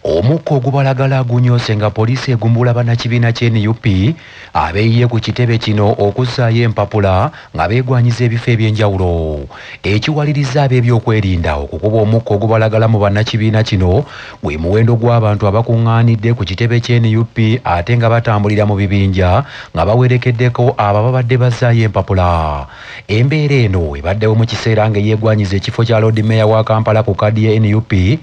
Omukka ogubalagala gunyose nga poliisi egumbula bannakibiina ky'NUP abeeyiye ku kitebe kino okuzzaayo empapula nga beegwanyiza ebifo eby'enjawulo. Ekiwaliriza ab'ebyokwerinda okukuba omukka ogubalagala mu bannakibiina kino gwe muwendo gw'abantu abakuŋŋaanidde ku kitebe ky'NUP ate nga batambulira mu bibinja nga bawerekeddeko abo ababadde bazzaayo empapula. Embeera eno ebaddewo mu kiseera ng'eyeegwanyiza ekifo kya Lord Mayor wa Kampala ku kkaadi ya NUP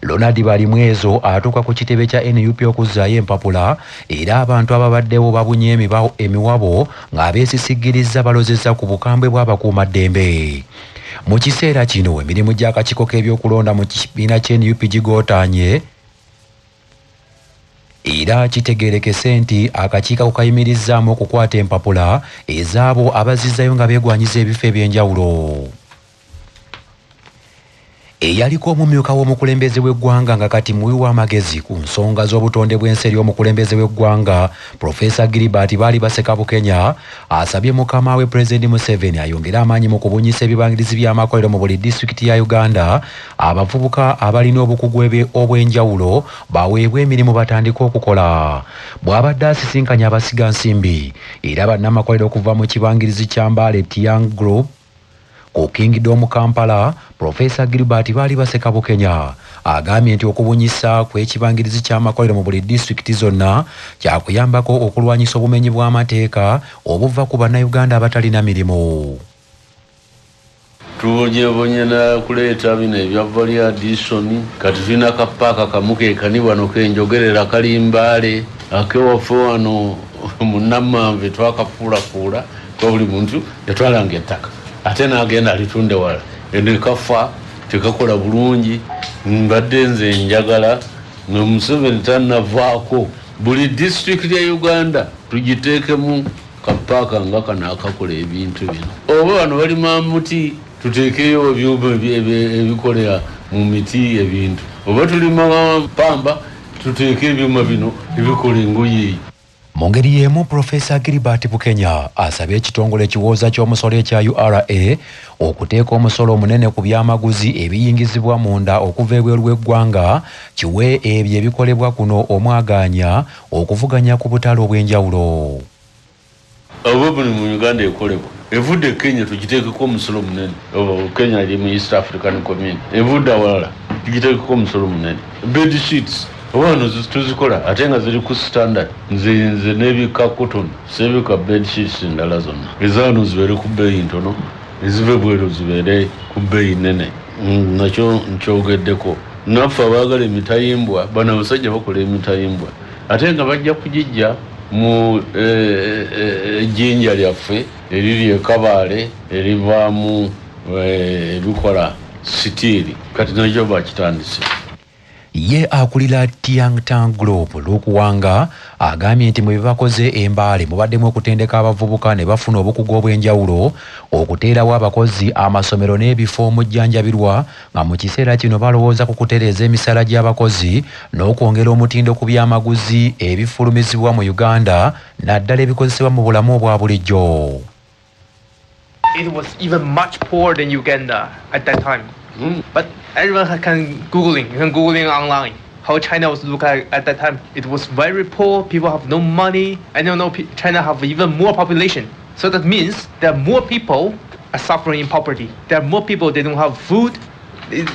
Ronald Balimwezo atuuka ku kitebe kya NUP okuzzaayo empapula era abantu ababaddewo babunye emiwabo ng'abeesisigiriza balozeza ku bukambwe bw'abakuumaddembe. Mu kiseera kino emirimu gy'akakiiko k'ebyokulonda mu kibiina ky'NUP gigootaanye era kitegeerekese nti akakiiko kayimirizzaamu okukwata empapula ez'abo abazizzayo nga beegwanyiza ebifo eby'enjawulo. Eyaliko omumyuka w'omukulembeze w'eggwanga nga kati muwi w'amagezi ku nsonga z'obutonde bw'ensi eri omukulembeze w'eggwanga Profesa Gilbert Balibase Kabukenya asabye mukama we President Museveni ayongere amaanyi mu kubunyisa ebibangirizi by'amakolero mu buli disitulikiti ya Uganda abavubuka abalina obukugu obw'enjawulo baweebwe emirimu batandika okukola. Bw'abadde asisinkanya abasiga nsimbi era bannamakolero okuva mu kibangirizi kya Mbale Young Group ku Kingdom Kampala, Profesa Gilbert Balibase Kabukenya agambye nti okubunyisa kw'ekibangirizi ky'amakolero mu buli disitulikiti zonna kyakuyambako okulwanyisa obumenyi bw'amateeka obuva ku bannayuganda abatalina mirimu. Tubonye na kuleeta bino ebya valley addition kati tulina kapaaka kamu kekani wano kenjogerera kali Mbale akewaffe wano munnammanve twakafuulafuula kwa buli muntu yatwalanga ettaka ate n'agenda alitunde wala kafa tekakola bulungi. Mbadde nze njagala Museveni tannavaako buli disitulikiti ya Uganda tugiteekemu kapaaka nga kano akakola ebintu bino. Oba bano balima muti tuteekeyo ebyuma ebikolera mu miti ebintu, oba tulima pamba tuteeke ebyuma bino ebikola engoye. Mu ngeri y'emu Profesa Gilbert Bukenya asabye ekitongole ekiwooza ky'omusolo ekya URA okuteeka omusolo omunene ku byamaguzi ebiyingizibwa munda okuva ebweru w'eggwanga kiwe ebyo ebikolebwa kuno omwagaanya okuvuganya ku butale obw'enjawulo. Oba buli mu Uganda ekolebwa evudde Kenya tugiteekeko omusolo munene. Kenya eri mu East African Community evudde awalala tugiteekeko omusolo munene. Bed sheets wano tuzikola ate nga ziri ku standard nze n'ebika cotton sebika bed sheets endala zonna ezaano zibeere ku bbeeyi ntono ezive bweru zibeere ku bbeeyi nene. Nakyo nkyogeddeko. Naffe abaagala emitayimbwa bano abasajja bakola emitayimbwa ate nga bajja kugijja mu ejjinja lyaffe eriri ekabaale erivaamu ebikola sitiiri kati nakyo bakitandise. Ye akulira Young Group Lukuwanga agambye nti mu bibakoze Embale mubaddemu okutendeka abavubuka ne bafuna obukugu obw'enjawulo okuteerawo abakozi amasomero n'ebifo omujjanjabirwa nga mu kiseera kino balowooza ku kutereeza emisala gy'abakozi n'okwongera omutindo ku byamaguzi ebifulumizibwa mu Uganda naddala ebikozesebwa mu bulamu obwa bulijjo. It was even much poorer than Uganda at that time. But everyone can Googling online how China was looked at that time. It was very poor, people have no money, and China have even more population. So that means there are more people are suffering in poverty. There are more people, they don't have food.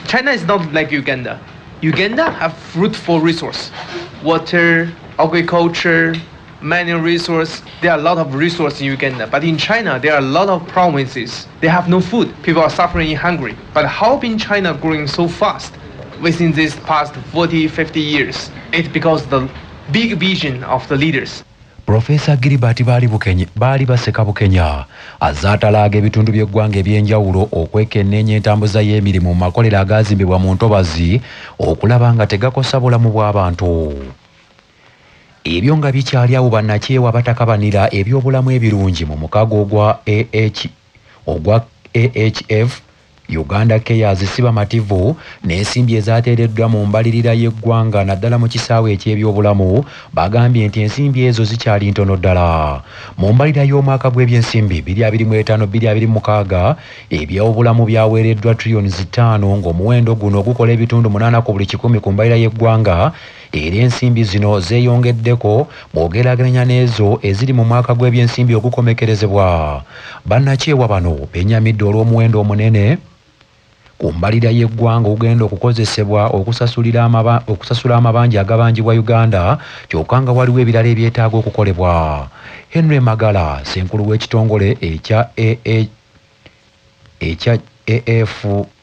China is not like Uganda. Uganda have fruitful resource, water, agriculture, mineral resource. There are a lot of resources in Uganda, but in China there are a lot of provinces. They have no food. People are suffering in hunger. But how been China growing so fast within these past 40-50 years? It's because the big vision of the leaders. Profesa Gilbert Balibase Kabukenya azaatalaaga ebitundu by'eggwanga eby'enjawulo okwekenneenya entambuza y'emirimu mu makolero agaazimbibwa mu ntobazi okulaba nga tegakosa bulamu bw'abantu. Ebyo nga bikyali awo bannakyewa batakabanira ebyobulamu ebirungi mu mukago ogwa AHF Uganda Keyers siba mativu n'ensimbi ezaateereddwa mu mbalirira y'eggwanga naddala mu kisaawe eky'ebyobulamu bagambye nti ensimbi ezo zikyali ntono ddala. Mu mbalirira y'omwaka gw'ebyensimbi 2025-2026 ebyobulamu byaweereddwa trillions 5 ng'omuwendo guno gukola ebitundu 8 ku buli 100 ku mbalirira y'eggwanga era ensimbi zino zeeyongeddeko bw'ogeraageranya n'ezo eziri mu mwaka gw'ebyensimbi ogukomekerezebwa. Bannakyewa bano benyamidde olw'omuwendo omunene ku mbalirira y'eggwanga ogugenda okukozesebwa okusasula amabanja agabanjibwa Uganda kyokka nga waliwo ebirala ebyetaaga okukolebwa. Henry Magala ssenkulu w'ekitongole ekya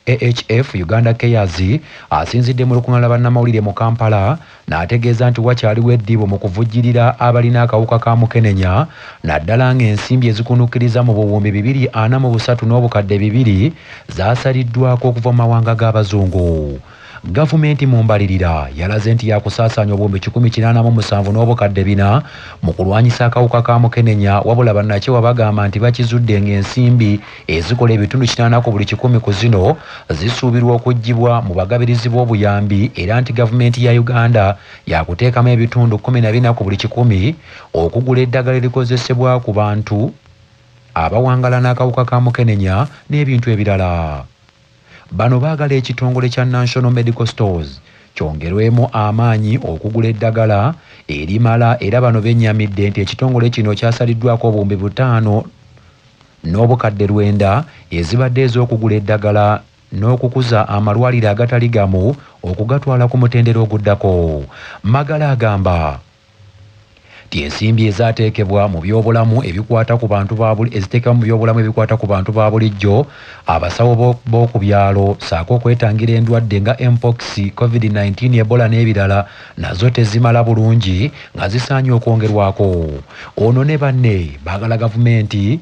AHF Uganda Keyers asinzidde mu lukungaana bannamawulire mu Kampala n'ategeeza nti wakyaliwo eddibu mu kuvujjirira abalina akawuka ka mukenenya naddala ng'ensimbi ezikunukkiriza mu buwumbi 243 n'obukadde 2 zaasaliddwako okuva mu mawanga g'abazungu. Gavumenti mu mbalirira yalaze nti yakusaasaanya obuwumbi 187 n'obukadde 4 mu kulwanyisa akawuka ka mukenenya wabula bannakyewa bagamba nti bakizudde ng'ensimbi ezikola ebitundu 80 ku buli 100 ku zino zisuubirwa okuggyibwa mu bagabirizi b'obuyambi era nti gavumenti ya Uganda yakuteekamu ebitundu 14 ku buli 100 okugula eddagala erikozesebwa ku bantu abawangala n'akawuka ka mukenenya n'ebintu ebirala. Bano baagala ekitongole kya National Medical Stores kyongerwemu amaanyi okugula eddagala erimala era bano bennyamidde nti ekitongole kino kyasaliddwako obuwumbi 5 n'obukadde 9 ezibadde ez'okugula eddagala n'okukuza amalwaliro agatali gamu okugatwala ku mutendera oguddako. Magala agamba nti ensimbi ezaateekebwa mu byobulamu ebikwata ku bantu eziteekebwa mu byobulamu ebikwata ku bantu ba bulijjo abasawo b'oku byalo saako okwetangira endwadde nga mpox, covid-19, ebola n'ebirala nazo tezimala bulungi nga zisaanye okwongerwako. Ono ne banne baagala gavumenti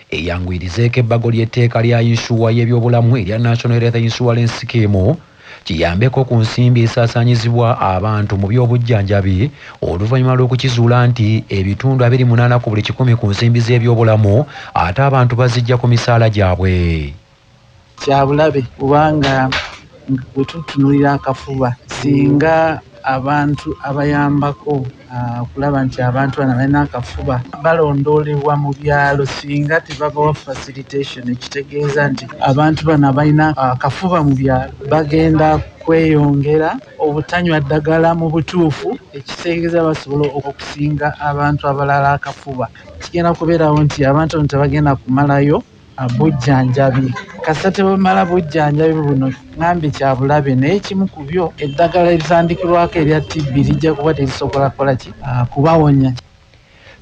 eyanguyirizeeko ebbago ly'etteeka lya insuwa y'ebyobulamu erya National Health Insurance Scheme kiyambeko ku nsimbi esaasaanyizibwa abantu mu by'obujjanjabi oluvannyuma lw'okukizuula nti ebitundu 28 ku buli 100 ku nsimbi z'ebyobulamu ate abantu bazijja ku misaala gyabwe. Kyabulabe kubanga bwe tutunulira akafuba singa abantu abayambako okulaba nti abantu bano balina akafuba balondoolebwa mu byalo singa tebabawa facilitation ekitegeeza nti abantu bano abalina akafuba mu byalo bagenda kweyongera obutanywa ddagala mu butuufu ekitegeeza basobola okusinga abantu abalala akafuba. Kigenda kubeerawo nti abantu bano tebagenda kumalayo bujjanjabi kasate bamala bujjanjabi buno ngambe kyabulabe naye kimu ku byo eddagala eritandikirwako erya TB lijja kuba terisobola kukola ki kubawonya.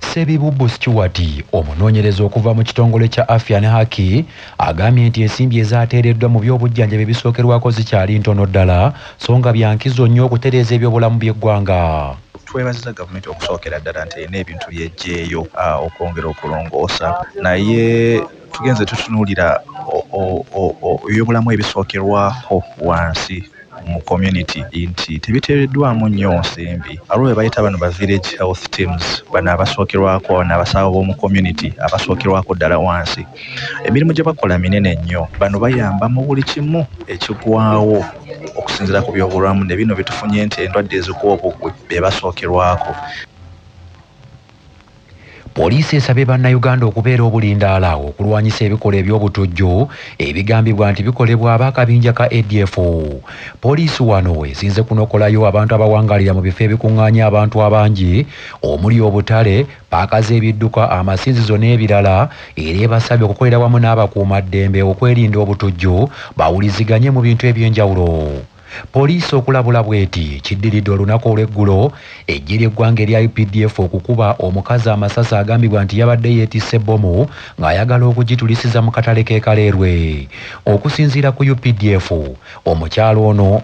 Sebibubbu Stewart omunoonyereza okuva mu kitongole kya Afya ne Haki agambye nti ensimbi ezaateereddwa mu by'obujjanjabi ebisookerwako zikyali ntono ddala so nga byankizo nnyo okutereeza ebyobulamu by'eggwanga. Twebaziza gavumenti okusookera ddala nti erina ebintu by'eggyeeyo okwongera okulongoosa naye tugenze tutunuulira ebyobulamu ebisookerwako wansi mu community nti tebiteereddwamu nnyo nsimbi alwo bayita bano ba village health teams bano abasookerwako n'abasawo b'omu community abasookerwako ddala wansi. Emirimu gye bakola minene nnyo. Bano bayamba mu buli kimu ekigwawo okusinziira ku byobulamu ne bino bitufunye nti endwadde ezikuwa obugwe be basookerwako. Poliisi esabye bannayuganda okubeera obulindaala okulwanyisa ebikola eby'obutujju ebigambibwa nti bikolebwa ab'akabinja ka ADF. Poliisi wano esinze kunokolayo abantu abawangalira mu bifo ebikuŋŋaanya abantu abangi omuli obutale, paaka z'ebidduka, amasinzizo n'ebirala era ebasabye okukolera wamu n'abakuumaddembe okwerinda obutujju bawuliziganye mu bintu eby'enjawulo. Poliisi okulabula bweti kiddiridde olunaku olw'eggulo eggye ly'eggwanga erya UPDF okukuba omukazi amasasi agambibwa nti yabadde yeetisse ebbomu ng'ayagala okugitulisiza mu katale k'e Kaleerwe. Okusinziira ku UPDF omukyalo ono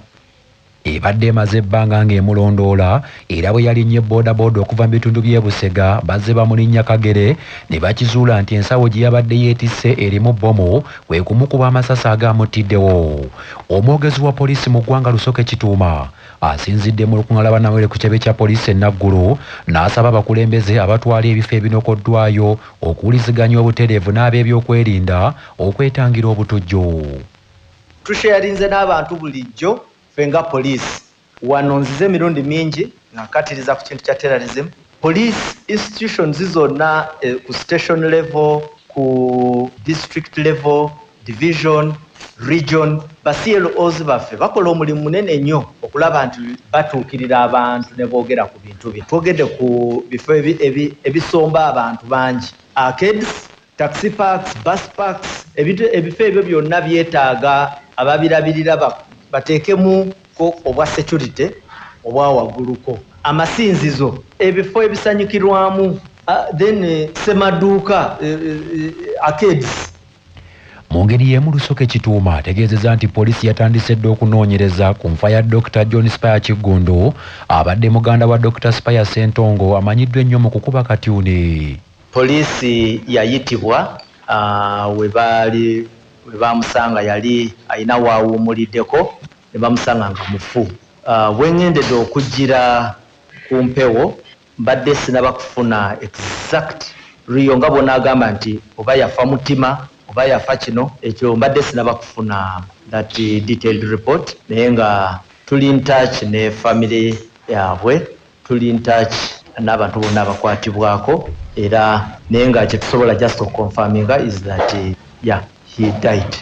ebadde emaze ebbanga ng'emulondoola era bwe yalinnye boodabooda okuva mu bitundu by'e Busega bazze bamulinnya Kagere ne bakizuula nti ensawo gye yabadde yeetisse erimu bbomu kwe kumukuba amasasi agaamutiddewo. Omwogezi wa poliisi mu ggwanga Lusoke Kituuma asinzidde mu lukuŋŋaana bannamawulire ku kitebe kya poliisi e Naggulu n'asaba abakulembeze abatwala ebifo ebinokoddwayo okuwuliziganya obutereevu n'ab'ebyokwerinda okwetangira obutujju. tusharinze n'abantu bulijjo fenga police wano nzize emirundi mingi nakatiriza ku kintu kya terrorism. Police institutions zonna ku station level, ku district level, division, region, CLOs baffe bakola omulimu munene nnyo okulaba nti batuukirira abantu ne boogera ku bintu bye. Twogedde ku bifo ebisomba abantu bangi, arcades, taxi parks, bus parks, ebifo ebyo byonna byetaaga ababirabirira bateekemu ko obwa security obwa wagguluko, amasinzizo, ebifo ebisanyukirwamu, then semaduuka, arcades. Mu ngeri y'emu Lusoke Kituuma ategeezezza nti poliisi yatandise dda okunoonyereza ku nfa ya Dr. John Spire Kiggundu abadde muganda wa Dr. Spire Ssentongo amanyiddwa ennyo mu kukuba katyuni. Poliisi yayitibwa we bamusanga yali alina waawumuliddeko ne bamusanga nga mufu. Bweng'endedde okujjira ku mpewo mbadde sinaba kufuna exact riyo nga bw'onaagamba nti oba yafa mutima oba yafa kino, ekyo mbadde sinaba kufuna that detailed report, naye nga tuli in touch ne family yaabwe, tuli in touch n'abantu bonna abakwatibwako, era naye nga kye tusobola just confirming is that yeah, he died.